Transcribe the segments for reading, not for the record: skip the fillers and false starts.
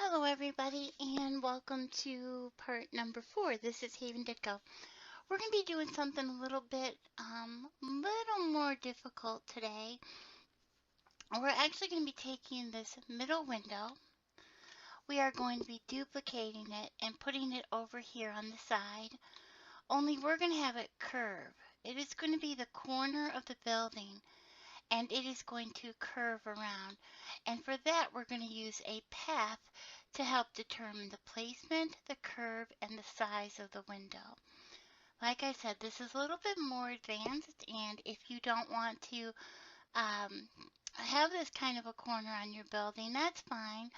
Hello everybody and welcome to part number 4. This is Haven Ditko. We're going to be doing something a little more difficult today. We're actually going to be taking this middle window. We are going to be duplicating it and putting it over here on the side. Only we're going to have it curve. It is going to be the corner of the building and it is going to curve around. And for that, we're going to use a path to help determine the placement, the curve, and the size of the window. Like I said, this is a little bit more advanced, and if you don't want to have this kind of a corner on your building, that's fine.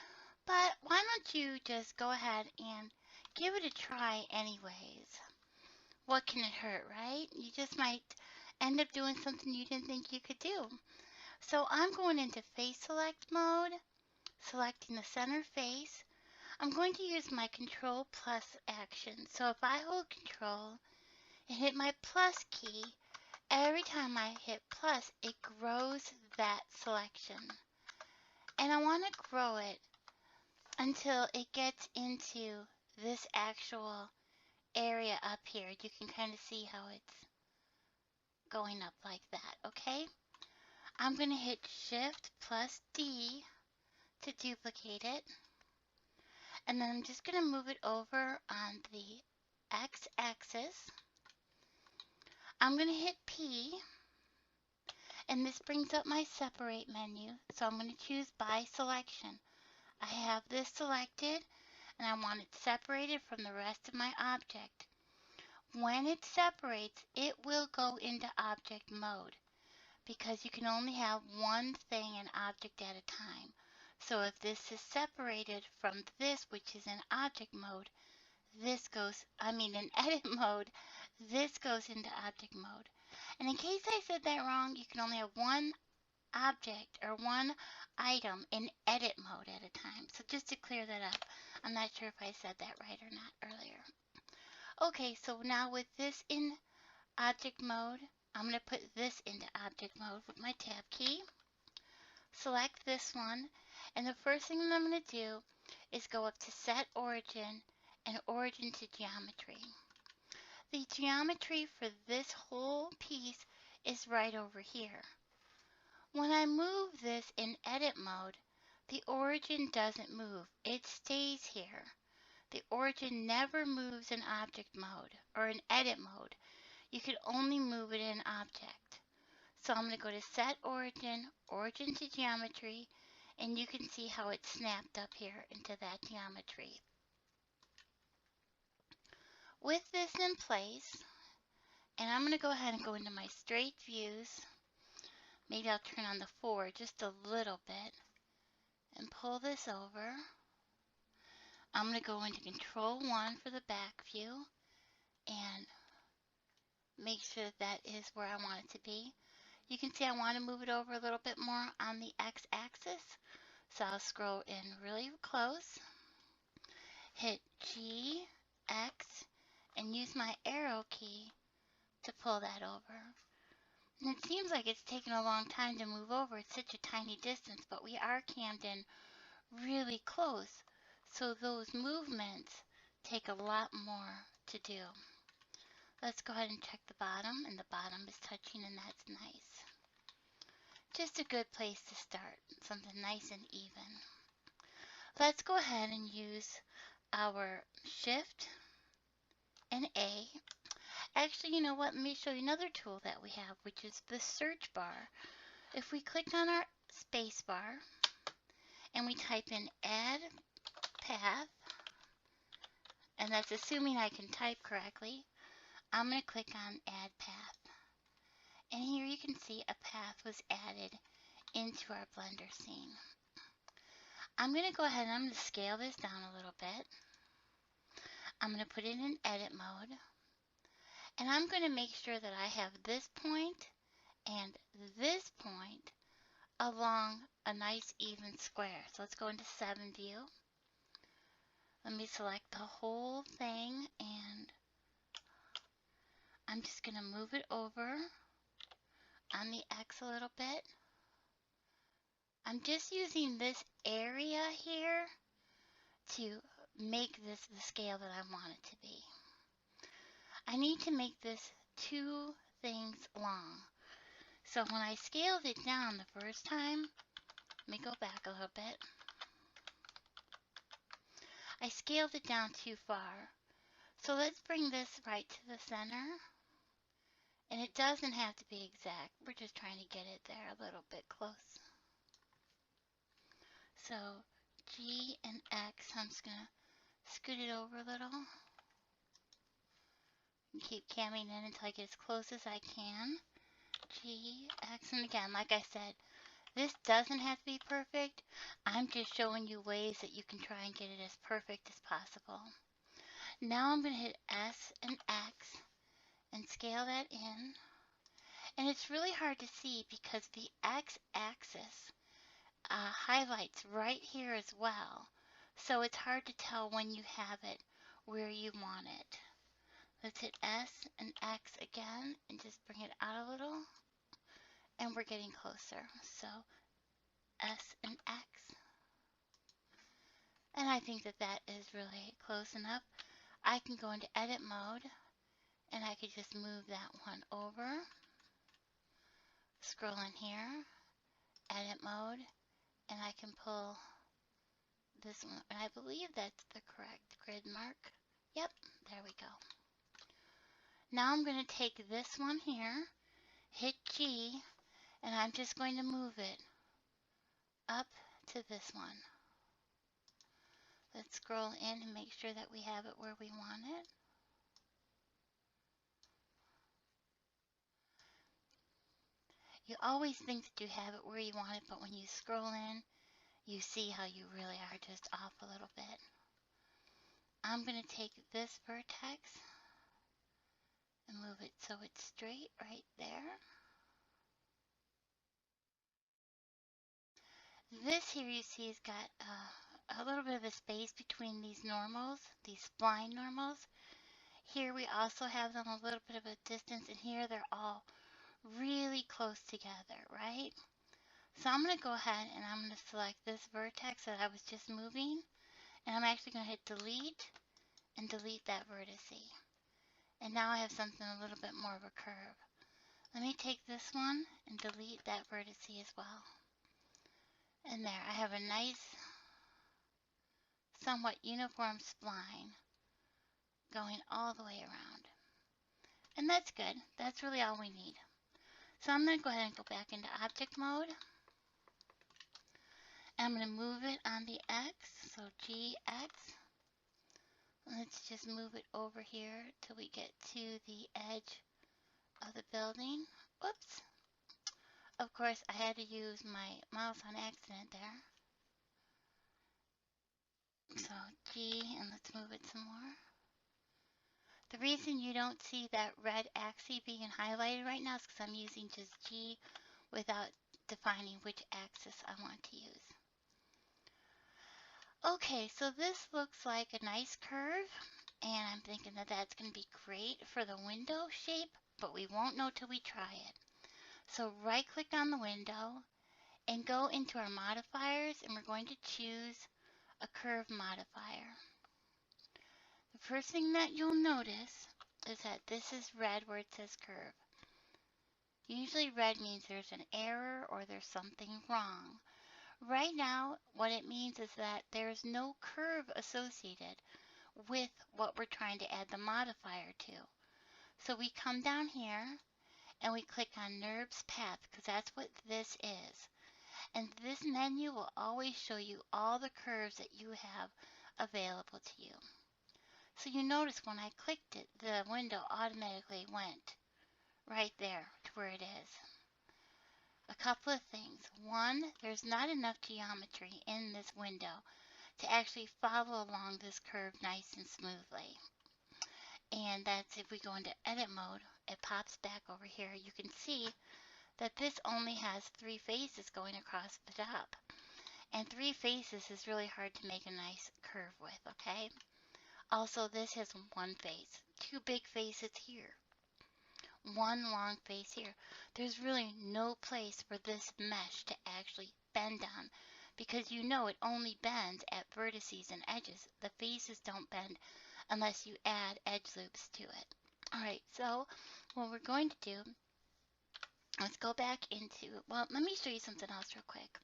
But why don't you just go ahead and give it a try anyways? What can it hurt, right? You just might end up doing something you didn't think you could do. So I'm going into face select mode, selecting the center face. I'm going to use my control plus action. So if I hold control and hit my plus key, every time I hit plus, it grows that selection. And I want to grow it until it gets into this actual area up here. You can kind of see how it's going up like that, okay? I'm going to hit Shift plus D to duplicate it. And then I'm just going to move it over on the X-axis. I'm going to hit P, and this brings up my separate menu. So I'm going to choose by selection. I have this selected, and I want it separated from the rest of my object. When it separates, it will go into object mode because you can only have one thing in object at a time. So if this is separated from this, which is in object mode, in edit mode, this goes into object mode. And in case I said that wrong, you can only have one object or one item in edit mode at a time. So just to clear that up, I'm not sure if I said that right or not earlier. Okay, so now with this in object mode, I'm going to put this into object mode with my tab key. Select this one, and the first thing that I'm going to do is go up to Set Origin and Origin to Geometry. The geometry for this whole piece is right over here. When I move this in edit mode, the origin doesn't move. It stays here. The origin never moves in object mode or in edit mode. You can only move it in object. So I'm going to go to Set Origin, Origin to Geometry, and you can see how it's snapped up here into that geometry. With this in place, and I'm going to go ahead and go into my straight views. Maybe I'll turn on the 4 just a little bit and pull this over. I'm going to go into Control 1 for the back view and make sure that is where I want it to be. You can see I want to move it over a little bit more on the X-axis. So I'll scroll in really close, hit G, X, and use my arrow key to pull that over. And it seems like it's taken a long time to move over. It's such a tiny distance, but we are cammed in really close. So those movements take a lot more to do. Let's go ahead and check the bottom, and the bottom is touching, and that's nice. Just a good place to start, something nice and even. Let's go ahead and use our Shift and A. Actually, you know what? Let me show you another tool that we have, which is the search bar. If we click on our space bar and we type in Add Path, and that's assuming I can type correctly, I'm going to click on Add Path. And here you can see a path was added into our Blender scene. I'm going to go ahead and I'm going to scale this down a little bit. I'm going to put it in edit mode. And I'm going to make sure that I have this point and this point along a nice even square. So let's go into 7 view. Let me select the whole thing, and I'm just going to move it over on the X a little bit. I'm just using this area here to make this the scale that I want it to be. I need to make this 2 things long. So when I scaled it down the first time, let me go back a little bit. I scaled it down too far. So let's bring this right to the center. And it doesn't have to be exact. We're just trying to get it there a little bit close. So G and X, I'm just going to scoot it over a little. And keep camming in until I get as close as I can. G, X, and again, like I said, this doesn't have to be perfect. I'm just showing you ways that you can try and get it as perfect as possible. Now I'm going to hit S and X and scale that in. And it's really hard to see because the X-axis highlights right here as well. So it's hard to tell when you have it where you want it. Let's hit S and X again and just bring it out a little. And we're getting closer. So S and X. And I think that that is really close enough. I can go into edit mode and I could just move that one over. Scroll in here, edit mode, and I can pull this one. And I believe that's the correct grid mark. Yep, there we go. Now I'm going to take this one here, hit G, and I'm just going to move it up to this one. Let's scroll in and make sure that we have it where we want it. You always think that you have it where you want it, but when you scroll in, you see how you really are just off a little bit. I'm going to take this vertex and move it so it's straight right there. This here you see has got a little bit of a space between these normals, these spline normals. Here we also have them a little bit of a distance, and here they're all really close together, right? So I'm going to go ahead and I'm going to select this vertex that I was just moving, and I'm actually going to hit delete and delete that vertice. And now I have something a little bit more of a curve. Let me take this one and delete that vertice as well. And there, I have a nice, somewhat uniform spline going all the way around. And that's good. That's really all we need. So I'm going to go ahead and go back into object mode. I'm going to move it on the X, so GX. Let's just move it over here till we get to the edge of the building. Whoops. Of course, I had to use my mouse on accident there. So G, and let's move it some more. The reason you don't see that red axis being highlighted right now is because I'm using just G without defining which axis I want to use. Okay, so this looks like a nice curve, and I'm thinking that that's going to be great for the window shape, but we won't know till we try it. So right click on the window and go into our modifiers, and we're going to choose a curve modifier. The first thing that you'll notice is that this is red where it says curve. Usually red means there's an error or there's something wrong. Right now, what it means is that there's no curve associated with what we're trying to add the modifier to. So we come down here and we click on NURBS path because that's what this is. And this menu will always show you all the curves that you have available to you. So you notice when I clicked it, the window automatically went right there to where it is. A couple of things. One, there's not enough geometry in this window to actually follow along this curve nice and smoothly. And that's if we go into edit mode, it pops back over here. You can see that this only has 3 faces going across the top. And 3 faces is really hard to make a nice curve with, okay? Also, this has 1 face, 2 big faces here, 1 long face here. There's really no place for this mesh to actually bend on because you know it only bends at vertices and edges. The faces don't bend unless you add edge loops to it. Alright, so what we're going to do, let's go back into, well, let me show you something else real quick.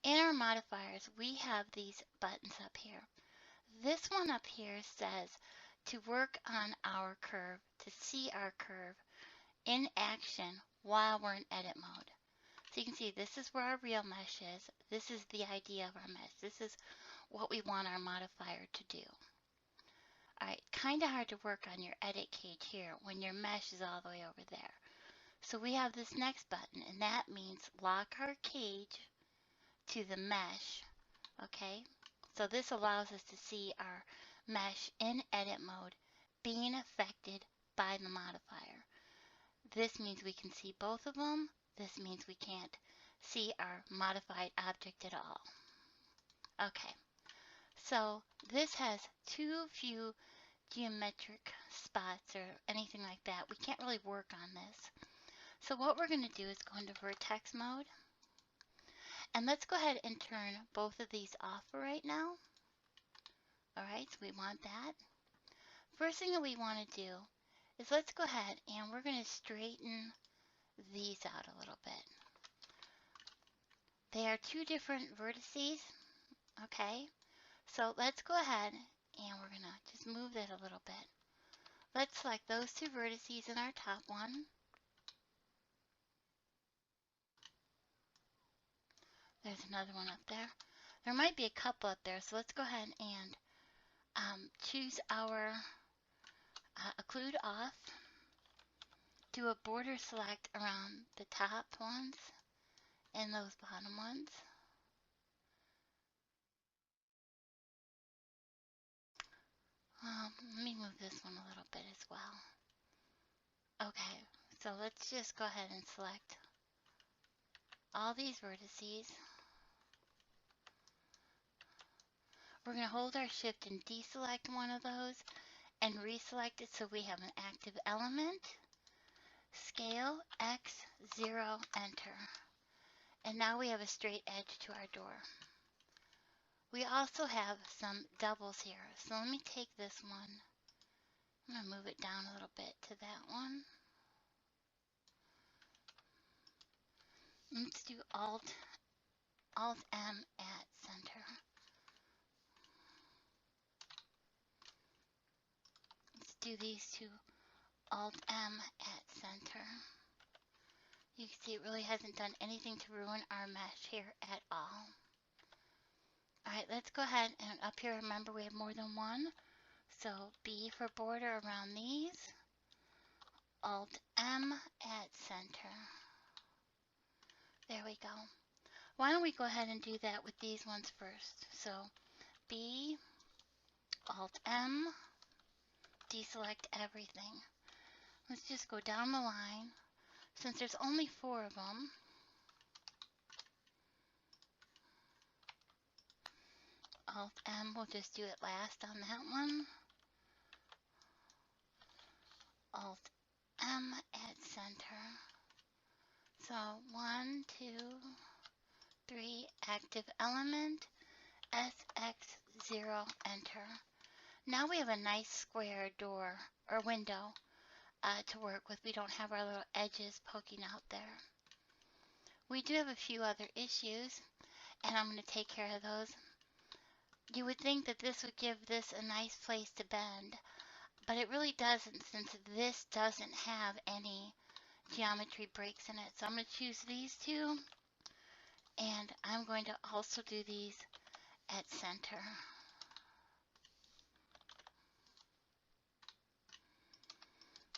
In our modifiers, we have these buttons up here. This one up here says to work on our curve, to see our curve in action while we're in edit mode. So you can see this is where our real mesh is. This is the idea of our mesh. This is what we want our modifier to do. Alright, kind of hard to work on your edit cage here when your mesh is all the way over there. So we have this next button, and that means lock our cage to the mesh. Okay, so this allows us to see our mesh in edit mode being affected by the modifier. This means we can see both of them. This means we can't see our modified object at all. Okay, so this has too few geometric spots or anything like that. We can't really work on this. So what we're going to do is go into vertex mode. And let's go ahead and turn both of these off for right now. Alright, so we want that. First thing that we want to do is let's go ahead and we're going to straighten these out a little bit. They are two different vertices, okay? So let's go ahead and we're going to just move that a little bit. Let's select those two vertices in our top one. There's another one up there. There might be a couple up there, so let's go ahead and choose our occlude off. Do a border select around the top ones and those bottom ones. Let me move this one a little bit as well. Okay, so let's just go ahead and select all these vertices. We're going to hold our shift and deselect one of those and reselect it so we have an active element. Scale X 0 enter. And now we have a straight edge to our door. We also have some doubles here. So let me take this one. I'm going to move it down a little bit to that one. Let's do Alt M at center. Let's do these two Alt M at center. You can see it really hasn't done anything to ruin our mesh here at all. Alright, let's go ahead and up here, remember we have more than one. So B for border around these. Alt M at center. There we go. Why don't we go ahead and do that with these ones first. So B, Alt M, deselect everything. Let's just go down the line. Since there's only 4 of them, Alt M, we'll just do it last on that one. Alt M at center. So 1, 2, 3, active element, SX0, enter. Now we have a nice square door or window to work with. We don't have our little edges poking out there. We do have a few other issues, and I'm going to take care of those. You would think that this would give this a nice place to bend, but it really doesn't, since this doesn't have any geometry breaks in it. So I'm going to choose these two, and I'm going to also do these at center.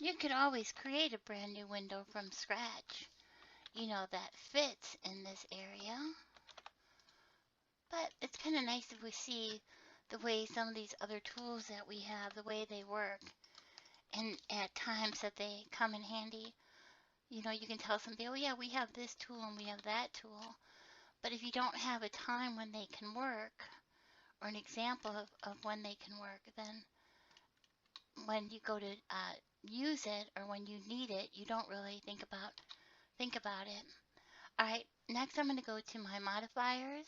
You could always create a brand new window from scratch, you know, that fits in this area. But it's kind of nice if we see the way some of these other tools that we have, the way they work, and at times that they come in handy. You know, you can tell somebody, oh yeah, we have this tool and we have that tool. But if you don't have a time when they can work, or an example of when they can work, then when you go to use it, or when you need it, you don't really think about it. Alright, next I'm going to go to my modifiers.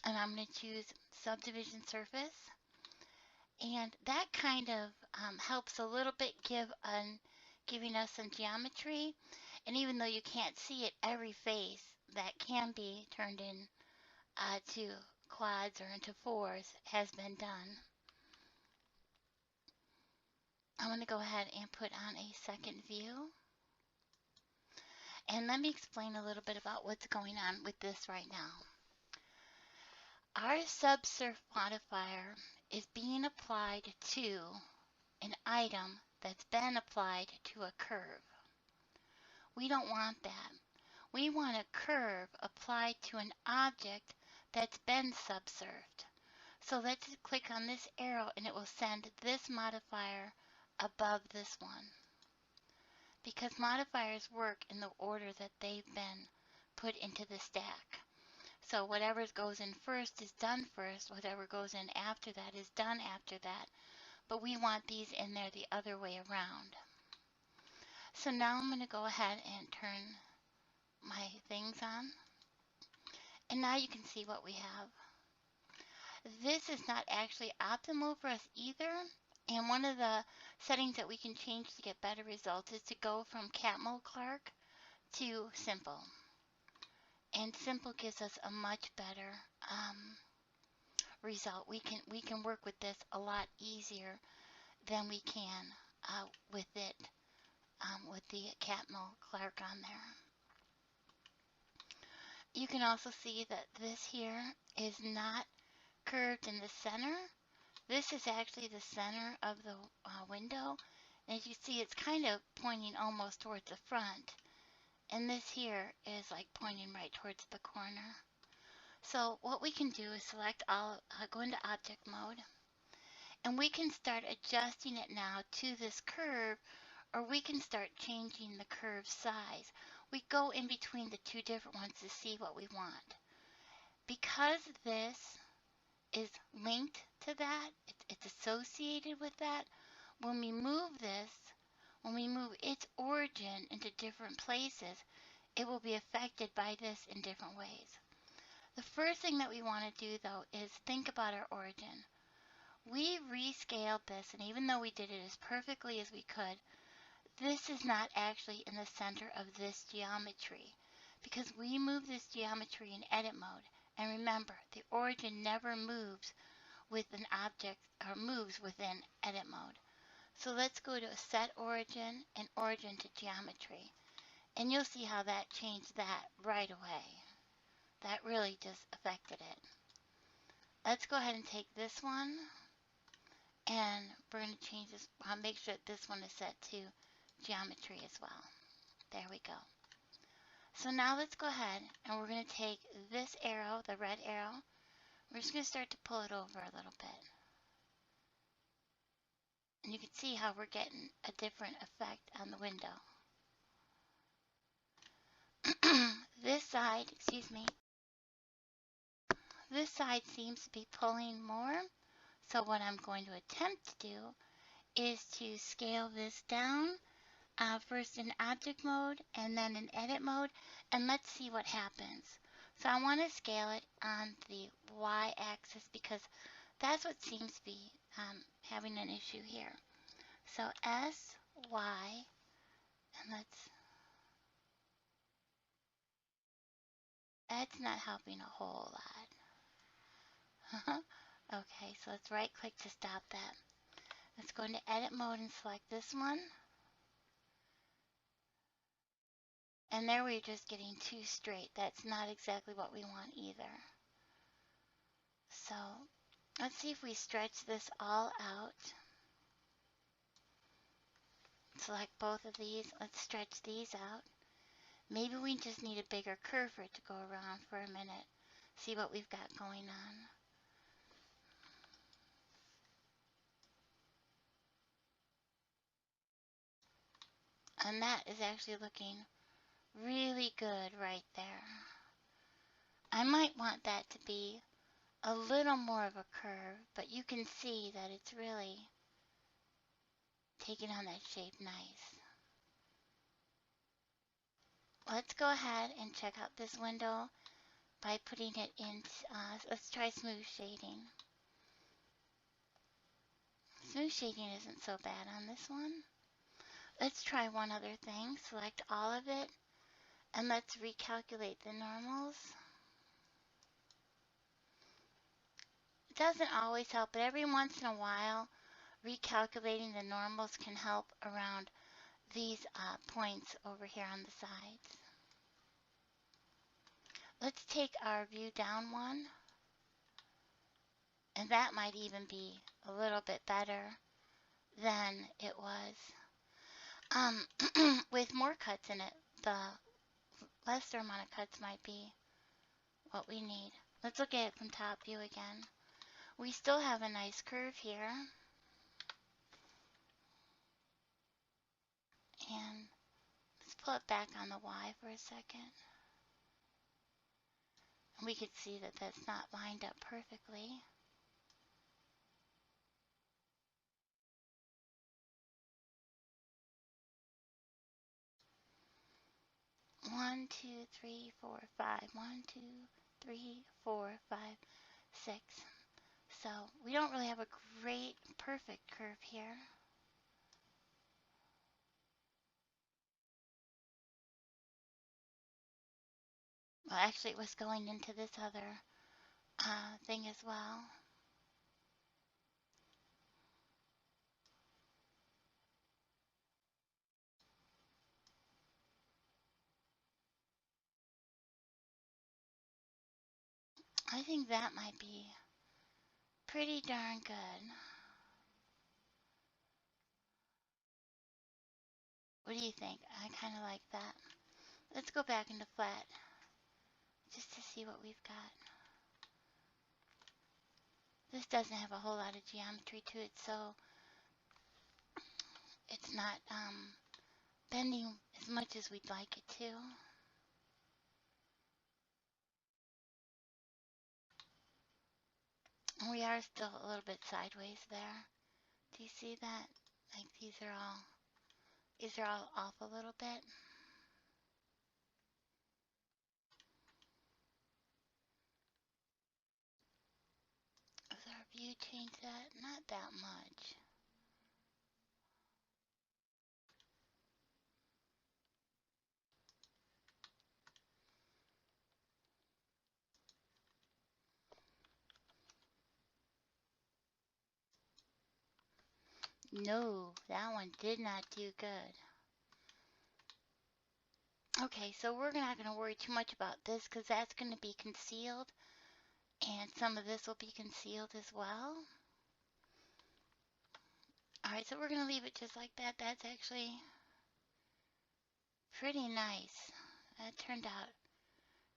and I'm going to choose Subdivision Surface. And that kind of helps a little bit giving us some geometry. And even though you can't see it, every face that can be turned in to quads or into fours has been done. I'm going to go ahead and put on a second view. And let me explain a little bit about what's going on with this right now. Our subsurf modifier is being applied to an item that's been applied to a curve. We don't want that. We want a curve applied to an object that's been subsurfed. So let's click on this arrow and it will send this modifier above this one. Because modifiers work in the order that they've been put into the stack. So whatever goes in first is done first, whatever goes in after that is done after that. But we want these in there the other way around. So now I'm going to go ahead and turn my things on. And now you can see what we have. This is not actually optimal for us either. And one of the settings that we can change to get better results is to go from Catmull Clark to simple. And simple gives us a much better result. We can work with this a lot easier than we can with it with the Catmull Clark on there. You can also see that this here is not curved in the center. This is actually the center of the window. And as you see, it's kind of pointing almost towards the front. And this here is like pointing right towards the corner. So what we can do is select all, go into object mode. And we can start adjusting it now to this curve, or we can start changing the curve size. We go in between the two different ones to see what we want. Because this is linked to that, it's associated with that, when we move this, when we move its origin into different places, it will be affected by this in different ways. The first thing that we want to do though is think about our origin. We rescaled this, and even though we did it as perfectly as we could, this is not actually in the center of this geometry because we move this geometry in edit mode. And remember, the origin never moves with an object or moves within edit mode. So let's go to set origin and origin to geometry. And you'll see how that changed that right away. That really just affected it. Let's go ahead and take this one and we're going to change this. I'll make sure that this one is set to geometry as well. There we go. So now let's go ahead and we're going to take this arrow, the red arrow. We're just going to start to pull it over a little bit. And you can see how we're getting a different effect on the window. This side, excuse me, this side seems to be pulling more. So what I'm going to attempt to do is to scale this down, first in object mode and then in edit mode, and let's see what happens. So I want to scale it on the y-axis because that's what seems to be having an issue here. So S, Y, and that's not helping a whole lot. Okay, so let's right click to stop that. Let's go into edit mode and select this one. And there we're just getting too straight. That's not exactly what we want either. So let's see if we stretch this all out. Select both of these. Let's stretch these out. Maybe we just need a bigger curve for it to go around for a minute. See what we've got going on. And that is actually looking really good right there. I might want that to be a little more of a curve, but you can see that it's really taking on that shape nice. Let's go ahead and check out this window. by putting it in, let's try smooth shading. Smooth shading isn't so bad on this one. Let's try one other thing. Select all of it, and let's recalculate the normals. It doesn't always help, but every once in a while, recalculating the normals can help around these points over here on the sides. Let's take our view down one, and that might even be a little bit better than it was. With more cuts in it, the lesser amount of cuts might be what we need. Let's look at it from top view again. We still have a nice curve here. And let's pull it back on the Y for a second. And we can see that that's not lined up perfectly. One, two, three, four, five. 1, 2, 3, 4, 5, 6. So we don't really have a great perfect curve here. Well, actually it was going into this other thing as well. I think that might be pretty darn good. What do you think? I kind of like that. Let's go back into flat just to see what we've got. This doesn't have a whole lot of geometry to it, so it's not bending as much as we'd like it to. And we are still a little bit sideways there. Do you see that? Like these are all off a little bit. Does our view change that? Not that much. No, that one did not do good. Okay, so we're not going to worry too much about this because that's going to be concealed, and some of this will be concealed as well. Alright, so we're going to leave it just like that. That's actually pretty nice. That turned out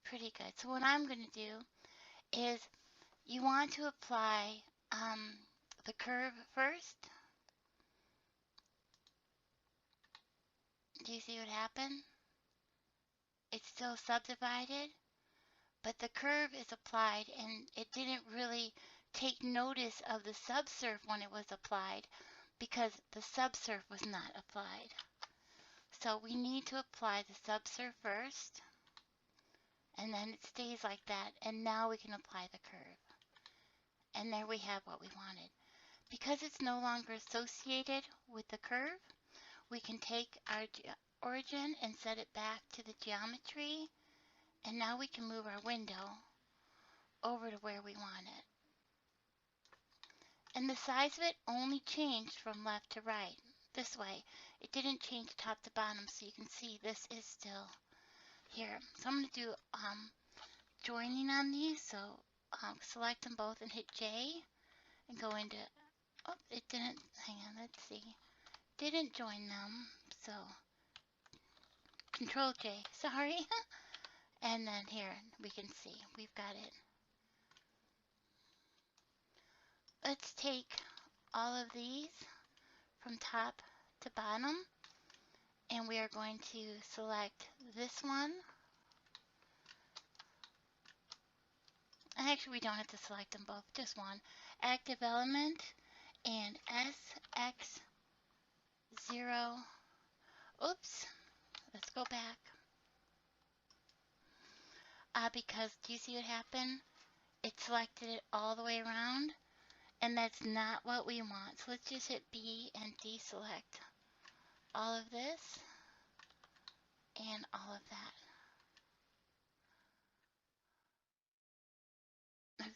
pretty good. So what I'm going to do is you want to apply the curve first. Do you see what happened? It's still subdivided, but the curve is applied and it didn't really take notice of the subsurf when it was applied because the subsurf was not applied. So we need to apply the subsurf first, and then it stays like that, and now we can apply the curve. And there we have what we wanted. Because it's no longer associated with the curve, we can take our origin and set it back to the geometry, and now we can move our window over to where we want it. And the size of it only changed from left to right, this way. It didn't change top to bottom, so you can see this is still here. So I'm going to do joining on these, so select them both and hit J, and go into, oh, it didn't, hang on, let's see. Didn't join them, so Control J, sorry. And then here, we can see, we've got it. Let's take all of these from top to bottom, and we are going to select this one. And actually, we don't have to select them both, just one. Active element and SX0. Oops, let's go back. because do you see what happened? It selected it all the way around, and that's not what we want. So let's just hit B and deselect all of this and all of that.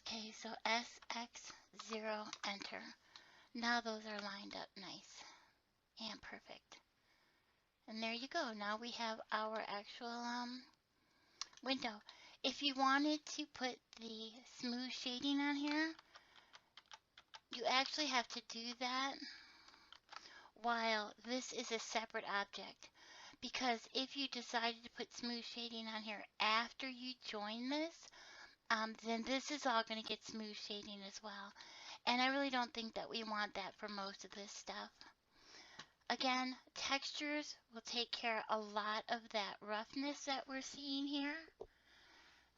Okay, so SX0, enter. Now those are lined up nice and perfect. And there you go. Now we have our actual window. If you wanted to put the smooth shading on here, you actually have to do that while this is a separate object. Because if you decided to put smooth shading on here after you join this, then this is all going to get smooth shading as well. And I really don't think that we want that for most of this stuff. Again, textures will take care of a lot of that roughness that we're seeing here.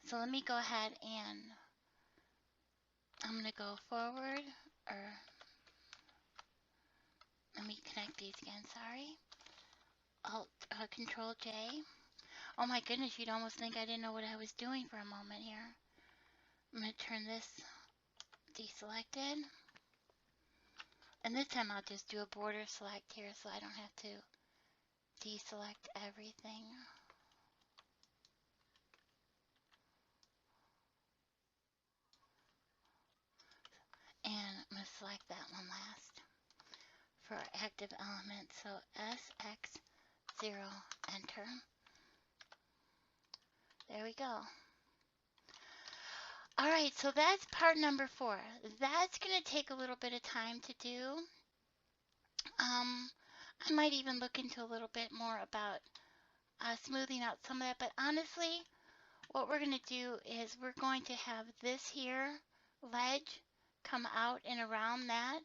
So let me go ahead and I'm going to go forward, or let me connect these again, sorry. Control J. Oh my goodness, you'd almost think I didn't know what I was doing for a moment here. I'm going to turn this deselected. And this time I'll just do a border select here so I don't have to deselect everything. And I'm going to select that one last for our active element. So SX0, enter. There we go. All right, so that's part number 4. That's going to take a little bit of time to do. I might even look into a little bit more about smoothing out some of that, but honestly, what we're going to do is we're going to have this here ledge come out and around that.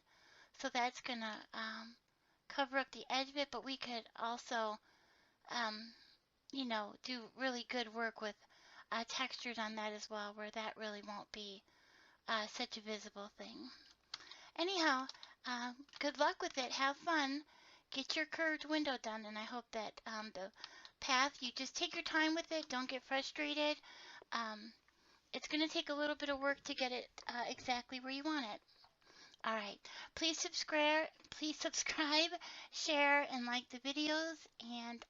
So that's going to cover up the edge of it, but we could also, you know, do really good work with textures on that as well, where that really won't be such a visible thing. Anyhow, good luck with it. Have fun. Get your curved window done, and I hope that the path, you just take your time with it. Don't get frustrated. It's going to take a little bit of work to get it exactly where you want it. All right. Please subscribe, share, and like the videos. And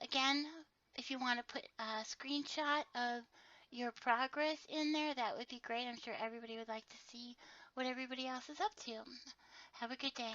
again, if you want to put a screenshot of your progress in there, that would be great. I'm sure everybody would like to see what everybody else is up to. Have a good day.